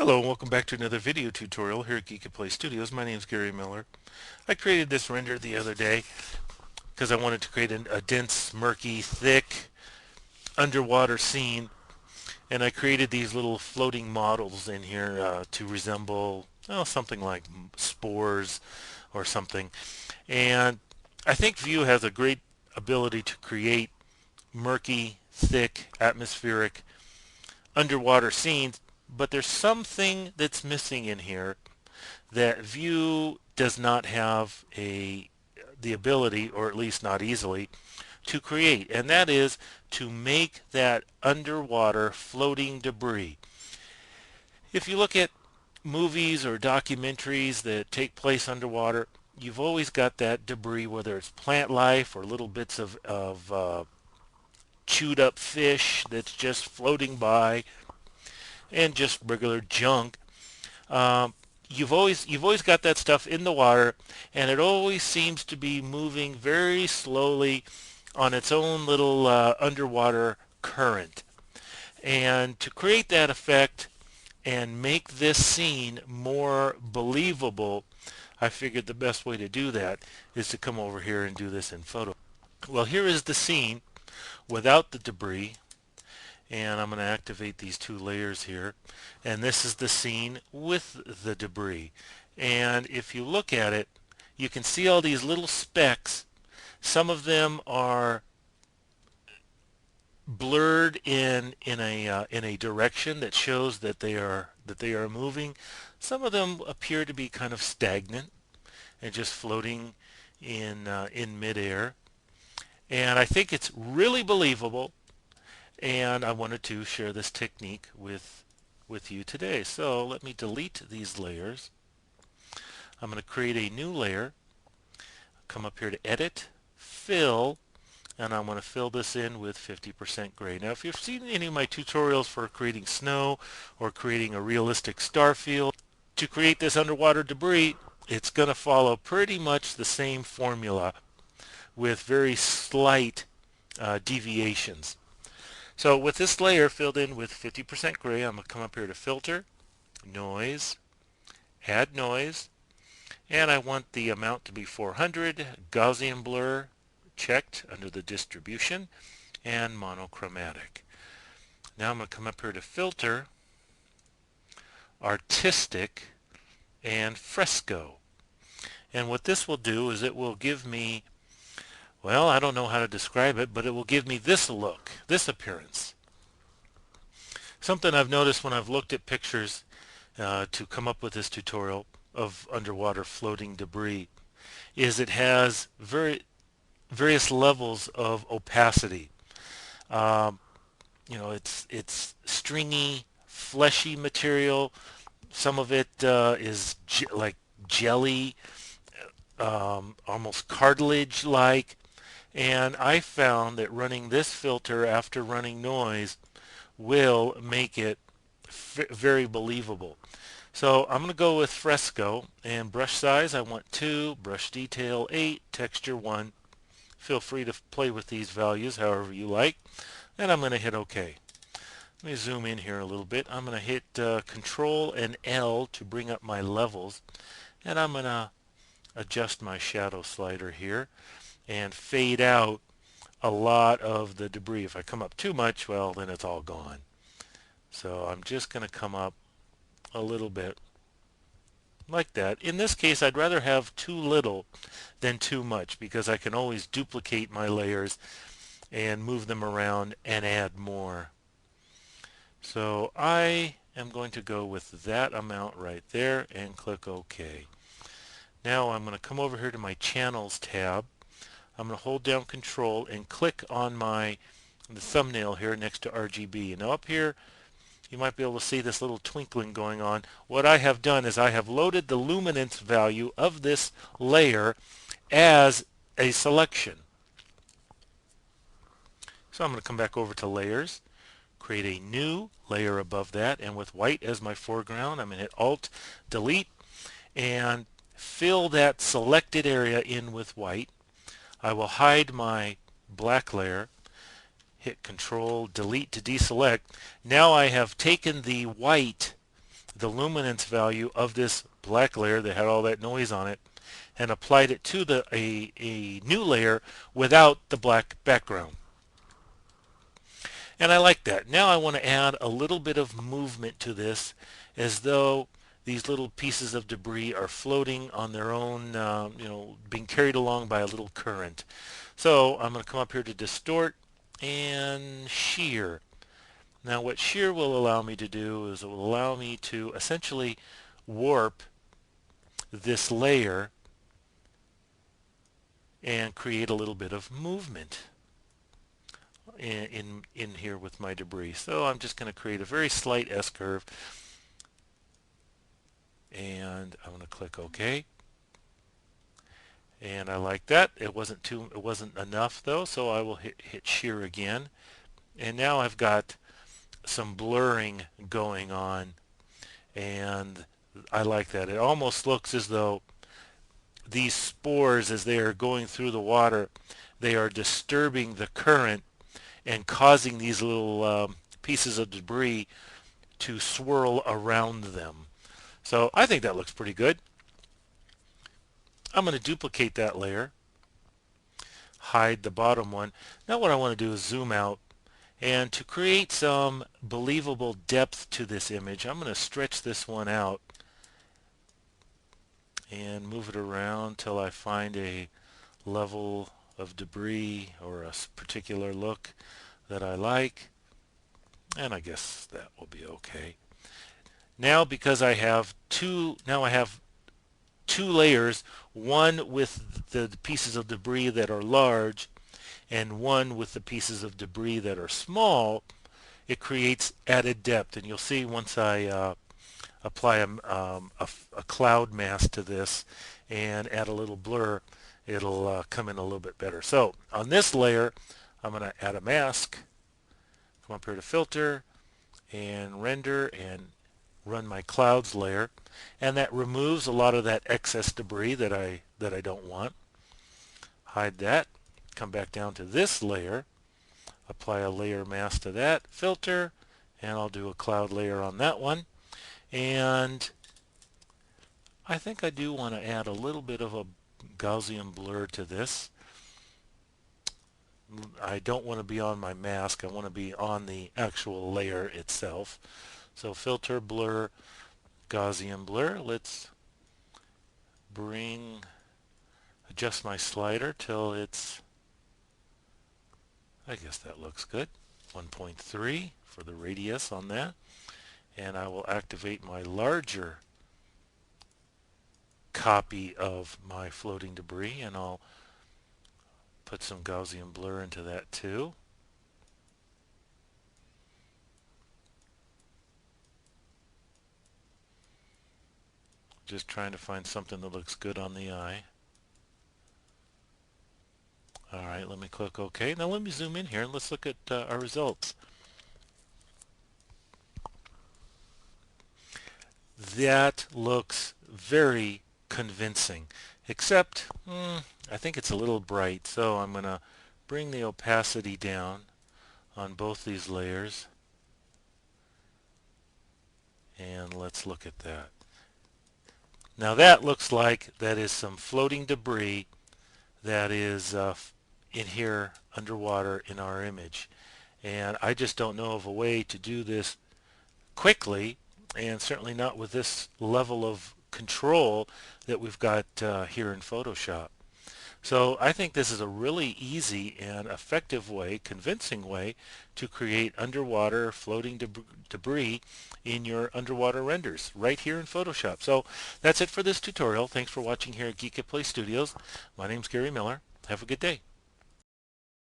Hello and welcome back to another video tutorial here at GeekatPlay Studios. My name is Gary Miller. I created this render the other day because I wanted to create a dense, murky, thick underwater scene, and I created these little floating models in here to resemble something like spores or something. And I think Vue has a great ability to create murky, thick, atmospheric underwater scenes, but there's something that's missing in here that Vue does not have the ability, or at least not easily, to create, and that is to make that underwater floating debris. If you look at movies or documentaries that take place underwater, you've always got that debris, whether it's plant life or little bits of chewed up fish that's just floating by, and just regular junk. Um, you've always got that stuff in the water, and it always seems to be moving very slowly on its own little underwater current. And to create that effect and make this scene more believable, I figured the best way to do that is to come over here and do this in photo. Well, here is the scene without the debris, and I'm going to activate these two layers here, and this is the scene with the debris. And if you look at it, you can see all these little specks. Some of them are blurred in a direction that shows that they are moving. Some of them appear to be kind of stagnant and just floating in midair. And I think it's really believable, and I wanted to share this technique with you today. So let me delete these layers. I'm going to create a new layer, come up here to Edit, Fill, and I'm going to fill this in with 50% gray. Now if you've seen any of my tutorials for creating snow or creating a realistic star field, to create this underwater debris, it's going to follow pretty much the same formula with very slight deviations. So with this layer filled in with 50% gray, I'm going to come up here to Filter, Noise, Add Noise, and I want the amount to be 400, Gaussian Blur checked under the Distribution, and Monochromatic. Now I'm going to come up here to Filter, Artistic, and Fresco. And what this will do is it will give me, well, I don't know how to describe it, but it will give me this look, this appearance. Something I've noticed when I've looked at pictures to come up with this tutorial of underwater floating debris is it has various levels of opacity. It's stringy, fleshy material. Some of it is like jelly, almost cartilage-like. And I found that running this filter after running noise will make it very believable. So I'm going to go with Fresco, and brush size I want 2, brush detail 8, texture 1. Feel free to play with these values however you like, and I'm going to hit OK. Let me zoom in here a little bit. I'm going to hit Control and L to bring up my levels, and I'm going to adjust my shadow slider here and fade out a lot of the debris. If I come up too much, well, then it's all gone. So I'm just going to come up a little bit like that. In this case, I'd rather have too little than too much, because I can always duplicate my layers and move them around and add more. So I am going to go with that amount right there and click OK. Now I'm going to come over here to my Channels tab. I'm going to hold down Control and click on the thumbnail here next to RGB. And up here you might be able to see this little twinkling going on. What I have done is I have loaded the luminance value of this layer as a selection. So I'm going to come back over to Layers, create a new layer above that, and with white as my foreground, I'm going to hit Alt, Delete, and fill that selected area in with white. I will hide my black layer, hit Control Delete to deselect. Now I have taken the white the luminance value of this black layer that had all that noise on it and applied it to a new layer without the black background. And I like that. Now I want to add a little bit of movement to this, as though these little pieces of debris are floating on their own, being carried along by a little current. So I'm going to come up here to distort and shear. Now what shear will allow me to do is it will allow me to essentially warp this layer and create a little bit of movement in here with my debris. So I'm just going to create a very slight S-curve, and I'm going to click OK. And I like that. It wasn't enough though, so I will hit shear again. And now I've got some blurring going on, and I like that. It almost looks as though these spores, as they are going through the water, they are disturbing the current and causing these little pieces of debris to swirl around them. So I think that looks pretty good. I'm going to duplicate that layer, hide the bottom one. Now what I want to do is zoom out, and to create some believable depth to this image, I'm going to stretch this one out and move it around till I find a level of debris or a particular look that I like, and I guess that will be okay. Now because I have two layers, one with the pieces of debris that are large and one with the pieces of debris that are small, it creates added depth. And you'll see once I apply a cloud mask to this and add a little blur, it'll come in a little bit better. So on this layer, I'm going to add a mask, come up here to filter and render and run my clouds layer, and that removes a lot of that excess debris that I don't want. Hide that, come back down to this layer, apply a layer mask to that, filter, and I'll do a cloud layer on that one. And I think I do want to add a little bit of a Gaussian blur to this. I don't want to be on my mask, I want to be on the actual layer itself. So filter, blur, Gaussian blur. Let's adjust my slider till it's, I guess that looks good, 1.3 for the radius on that. And I will activate my larger copy of my floating debris, and I'll put some Gaussian blur into that too. Just trying to find something that looks good on the eye. Alright, let me click OK. Now let me zoom in here and let's look at our results. That looks very convincing, except I think it's a little bright, so I'm going to bring the opacity down on both these layers, and let's look at that. Now that looks like that is some floating debris that is in here underwater in our image, and I just don't know of a way to do this quickly, and certainly not with this level of control that we've got here in Photoshop. So I think this is a really easy and effective way, convincing way, to create underwater floating debris in your underwater renders right here in Photoshop. So that's it for this tutorial. Thanks for watching here at GeekatPlay Studios. My name's Gary Miller. Have a good day.